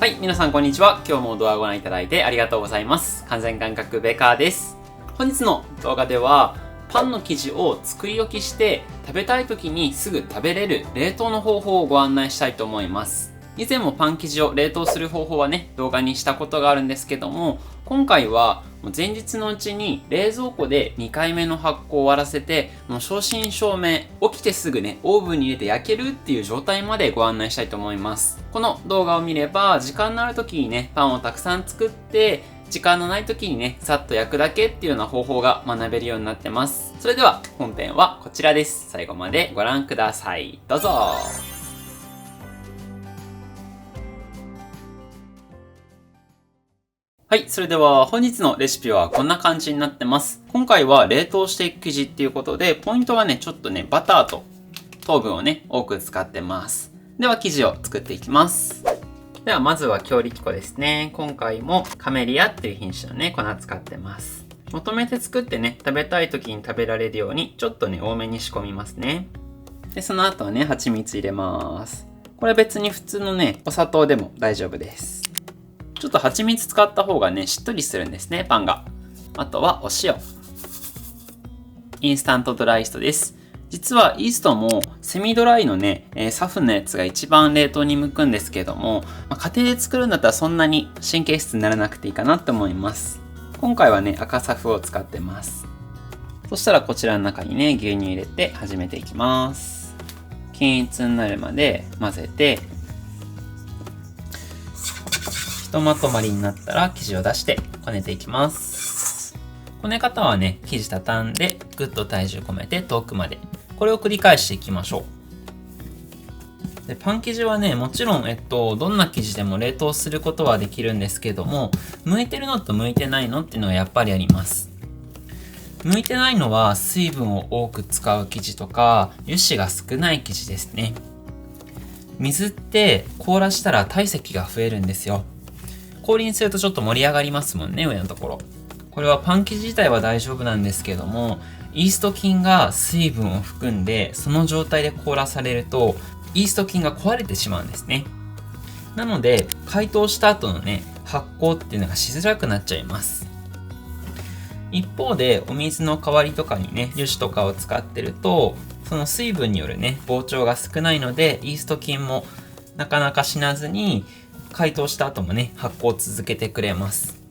はい、皆さんこんにちは。今日も動画をご覧いただいてありがとうございます。完全感覚ベカーです。本日の動画では、パンの生地を作り置きして食べたい時にすぐ食べれる冷凍の方法をご案内したいと思います。以前もパン生地を冷凍する方法はね、動画にしたことがあるんですけども、今回は前日のうちに冷蔵庫で2回目の発酵を終わらせて、もう正真正銘、起きてすぐね、オーブンに入れて焼けるっていう状態までご案内したいと思います。この動画を見れば、時間のある時にね、パンをたくさん作って、時間のない時にね、さっと焼くだけっていうような方法が学べるようになってます。それでは本編はこちらです。最後までご覧ください。どうぞ。はい、それでは本日のレシピはこんな感じになってます。今回は冷凍していく生地っていうことで、ポイントはね、ちょっとね、バターと糖分をね、多く使ってます。では生地を作っていきます。ではまずは強力粉ですね。今回もカメリアっていう品種のね、粉使ってます。求めて作ってね、食べたい時に食べられるように、ちょっとね、多めに仕込みますね。で、その後はね、蜂蜜入れます。これ別に普通のね、お砂糖でも大丈夫です。ちょっと蜂蜜使った方がね、しっとりするんですね、パンが。あとはお塩。インスタントドライイーストです。実はイーストもセミドライのね、サフのやつが一番冷凍に向くんですけども、家庭で作るんだったらそんなに神経質にならなくていいかなと思います。今回はね、赤サフを使ってます。そしたらこちらの中にね、牛乳入れて始めていきます。均一になるまで混ぜて、ひとまとまりになったら生地を出してこねていきます。こね方はね、生地畳んでぐっと体重込めて遠くまで。これを繰り返していきましょう。でパン生地はね、もちろん、どんな生地でも冷凍することはできるんですけども、向いてるのと向いてないのっていうのはやっぱりあります。向いてないのは水分を多く使う生地とか、油脂が少ない生地ですね。水って凍らしたら体積が増えるんですよ。氷にするとちょっと盛り上がりますもんね、上のところ。これはパン生地自体は大丈夫なんですけども、イースト菌が水分を含んで、その状態で凍らされると、イースト菌が壊れてしまうんですね。なので、解凍した後のね、発酵っていうのがしづらくなっちゃいます。一方で、お水の代わりとかにね、油脂とかを使ってると、その水分によるね、膨張が少ないので、イースト菌もなかなか死なずに、解凍した後もね、発酵を続けてくれます。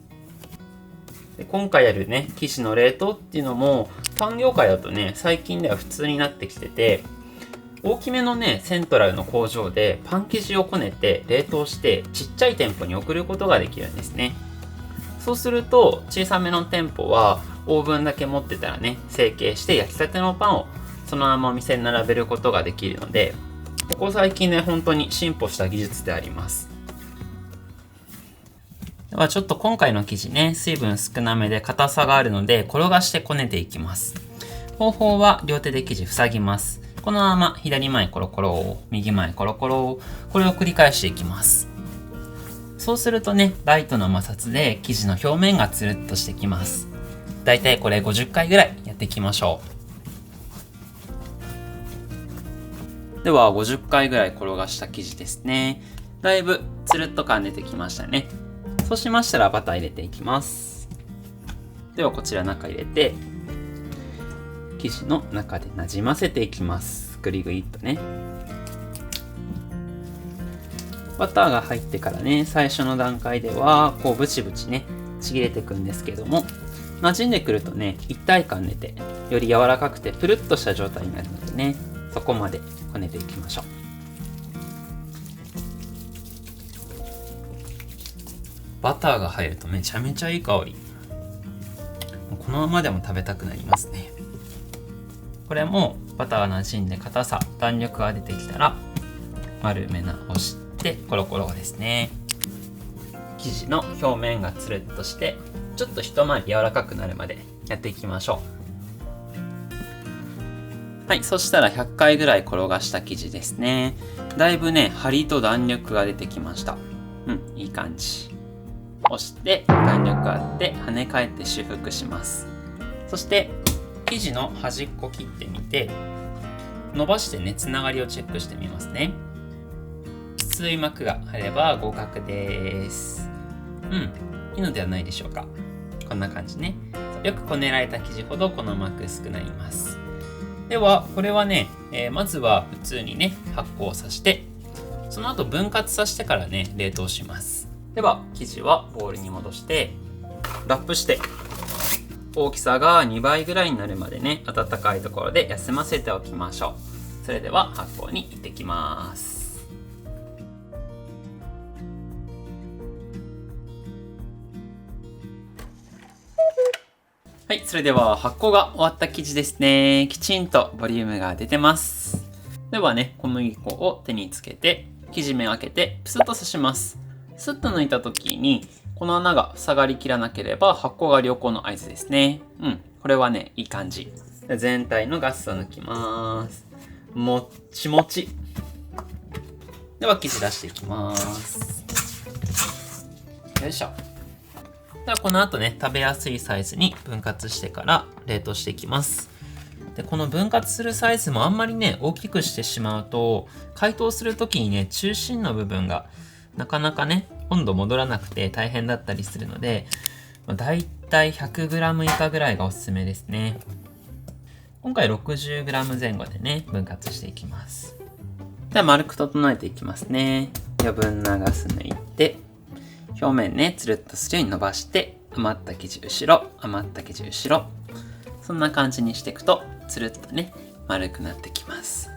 で今回やるね、生地の冷凍っていうのも、パン業界だとね、最近では普通になってきてて、大きめのね、セントラルの工場でパン生地をこねて冷凍してちっちゃい店舗に送ることができるんですね。そうすると、小さめの店舗はオーブンだけ持ってたらね、成形して焼きたてのパンをそのままお店に並べることができるので、ここ最近ね、本当に進歩した技術であります。ではちょっと今回の生地ね、水分少なめで硬さがあるので、転がしてこねていきます。方法は両手で生地塞ぎます。このまま左前コロコロ、右前コロコロ、これを繰り返していきます。そうするとね、ライトの摩擦で生地の表面がつるっとしてきます。だいたいこれ50回ぐらいやっていきましょう。では50回ぐらい転がした生地ですね。だいぶつるっと感出てきましたね。そうしましたらバター入れていきます。ではこちら中入れて、生地の中でなじませていきます。グリグリっとね。バターが入ってからね、最初の段階ではこうブチブチね、ちぎれていくんですけども、馴染んでくるとね、一体感出て、より柔らかくてプルッとした状態になるのでね、そこまでこねていきましょう。バターが入るとめちゃめちゃいい香り。このままでも食べたくなりますね。これもバターが馴染んで硬さ、弾力が出てきたら丸め直してコロコロですね。生地の表面がつるっとしてちょっと一回り柔らかくなるまでやっていきましょう。はい、そしたら100回ぐらい転がした生地ですね。だいぶね、張りと弾力が出てきました。いい感じ。押して弾力あって跳ね返って修復します。そして生地の端っこ切ってみて、伸ばしてね、つながりをチェックしてみますね。薄い膜があれば合格です。いいのではないでしょうか。こんな感じね。よくこねられた生地ほどこの膜薄くなります。では、これはね、まずは普通にね、発酵させて、その後分割させてからね、冷凍します。では、生地はボウルに戻して、ラップして、大きさが2倍ぐらいになるまでね、暖かいところで休ませておきましょう。それでは発酵に行ってきます。はい、それでは発酵が終わった生地ですね。きちんとボリュームが出てます。ではね、小麦粉を手につけて、生地目を開けてプスッと刺します。スッと抜いた時に、この穴が塞がりきらなければ発酵が良好の合図ですね。これはね、いい感じ。全体のガスを抜きます。もっちもち。では生地出していきます。よいしょ。ではこの後ね、食べやすいサイズに分割してから冷凍していきます。で、この分割するサイズもあんまりね、大きくしてしまうと、解凍するときにね、中心の部分がなかなかね、温度戻らなくて大変だったりするので、だいたい 100g 以下ぐらいがおすすめですね。今回 60g 前後でね、分割していきます。では丸く整えていきますね。余分なガス抜いて、表面ね、つるっとするように伸ばして、余った生地後ろ、余った生地後ろ。そんな感じにしていくと、つるっとね、丸くなってきます。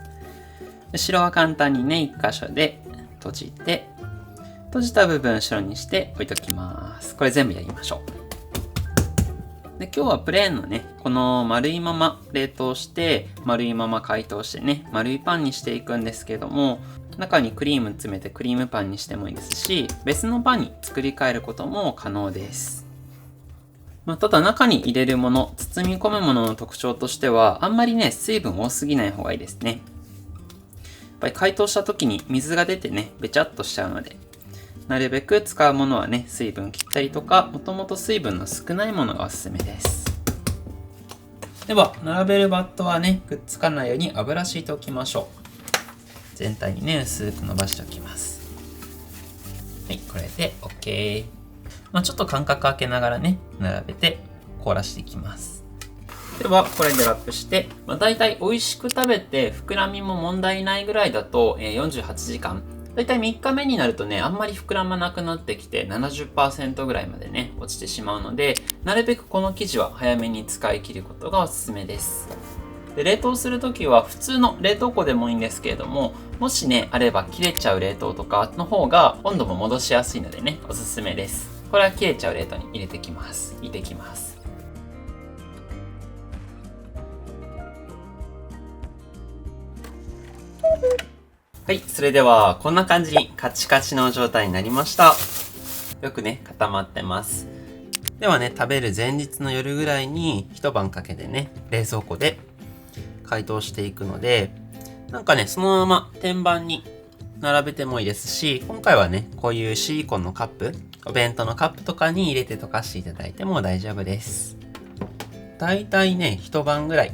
後ろは簡単にね、1箇所で閉じて、閉じた部分後ろにして置いときます。これ全部やりましょう。で、今日はプレーンのね、この丸いまま冷凍して、丸いまま解凍してね、丸いパンにしていくんですけども、中にクリーム詰めてクリームパンにしてもいいですし、別のパンに作り変えることも可能です。ただ中に入れるもの、包み込むものの特徴としては、あんまりね、水分多すぎない方がいいですね。やっぱり解凍した時に水が出てね、べちゃっとしちゃうので、なるべく使うものはね、水分切ったりとか、もともと水分の少ないものがおすすめです。では、並べるバットはね、くっつかないように油敷いておきましょう。全体にね、薄く伸ばしておきます。はい、これで OK。ちょっと間隔空けながらね、並べて凍らしていきます。では、これでラップして、だいたい美味しく食べて膨らみも問題ないぐらいだと、48時間。だいたい3日目になるとね、あんまり膨らまなくなってきて 70% ぐらいまでね、落ちてしまうので、なるべくこの生地は早めに使い切ることがおすすめです。で、冷凍するときは普通の冷凍庫でもいいんですけれども、もしね、あれば切れちゃう冷凍とかの方が温度も戻しやすいのでね、おすすめです。これは切れちゃう冷凍に入れてきます。入れてきます。はい、それではこんな感じにカチカチの状態になりました。よくね、固まってます。ではね、食べる前日の夜ぐらいに一晩かけてね、冷蔵庫で解凍していくので、なんかね、そのまま天板に並べてもいいですし、今回はね、こういうシリコンのカップ、お弁当のカップとかに入れて溶かしていただいても大丈夫です。だいたいね、一晩ぐらい、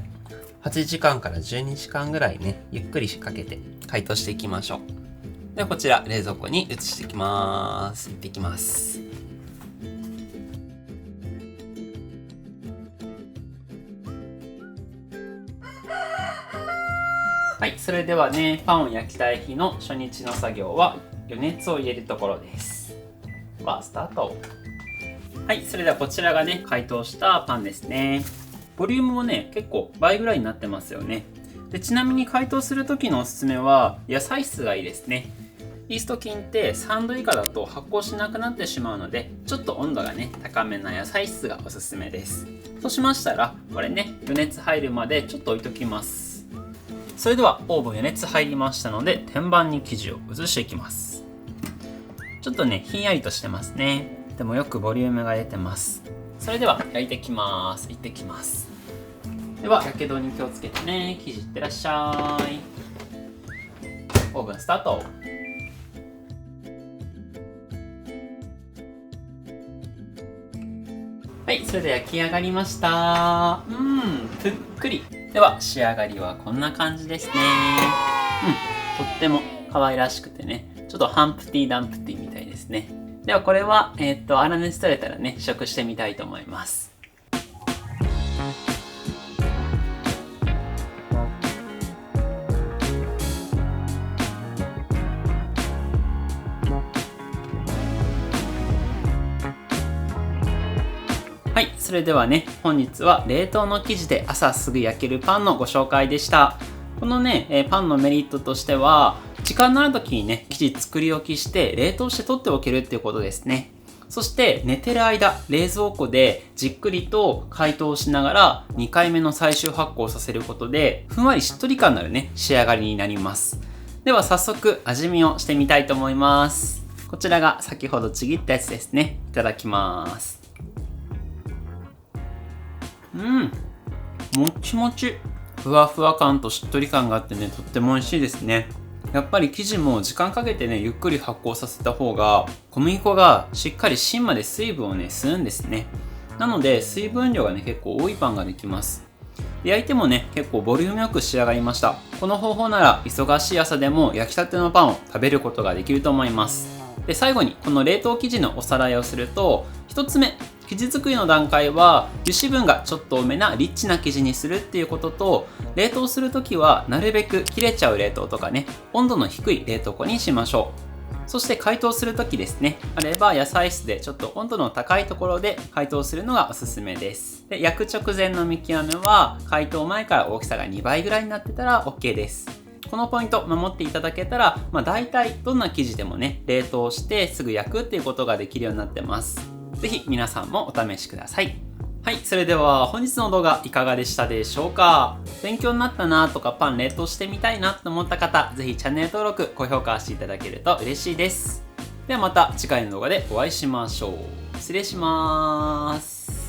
8時間から12時間ぐらいね、ゆっくりかけて解凍していきましょう。ではこちら冷蔵庫に移していきます。いってきます。はい、それではね、パンを焼きたい日の初日の作業は余熱を入れるところです。スタート。はい、それではこちらがね、解凍したパンですね。ボリュームもね、結構倍ぐらいになってますよね。で、ちなみに解凍する時のおすすめは野菜室がいいですね。イースト菌って3度以下だと発酵しなくなってしまうので、ちょっと温度がね、高めな野菜室がおすすめです。そうしましたら、これね、余熱入るまでちょっと置いときます。それではオーブン余熱入りましたので、天板に生地を移していきます。ちょっとね、ひんやりとしてますね。でもよくボリュームが出てます。それでは焼いていきます。いってきます。では、やけどに気をつけてね。生地いってらっしゃい。オーブンスタート。はい、それで焼き上がりました。ふっくり。では、仕上がりはこんな感じですね。とっても可愛らしくてね、ちょっとハンプティ・ダンプティみたいですね。ではこれは、粗熱取れたらね、試食してみたいと思います。はい、それではね、本日は冷凍の生地で朝すぐ焼けるパンのご紹介でした。このね、パンのメリットとしては、時間のある時にね、生地作り置きして冷凍して取っておけるっていうことですね。そして寝てる間、冷蔵庫でじっくりと解凍しながら2回目の最終発酵させることで、ふんわりしっとり感のあるね、仕上がりになります。では早速味見をしてみたいと思います。こちらが先ほどちぎったやつですね。いただきます。もちもち。ふわふわ感としっとり感があってね、とっても美味しいですね。やっぱり生地も時間かけてね、ゆっくり発酵させた方が、小麦粉がしっかり芯まで水分をね、吸うんですね。なので、水分量がね、結構多いパンができます。で焼いてもね、結構ボリュームよく仕上がりました。この方法なら、忙しい朝でも焼きたてのパンを食べることができると思います。で、最後にこの冷凍生地のおさらいをすると、1つ目、生地作りの段階は油脂分がちょっと多めなリッチな生地にするっていうことと、冷凍するときはなるべく切れちゃう冷凍とかね、温度の低い冷凍庫にしましょう。そして解凍するときですね、あれば野菜室でちょっと温度の高いところで解凍するのがおすすめです。で、焼く直前の見極めは解凍前から大きさが2倍ぐらいになってたら OK です。このポイント守っていただけたら、大体どんな生地でもね、冷凍してすぐ焼くっていうことができるようになってます。ぜひ皆さんもお試しください。はい、それでは本日の動画いかがでしたでしょうか。勉強になったなとかパン冷凍してみたいなと思った方、ぜひチャンネル登録、高評価していただけると嬉しいです。ではまた次回の動画でお会いしましょう。失礼します。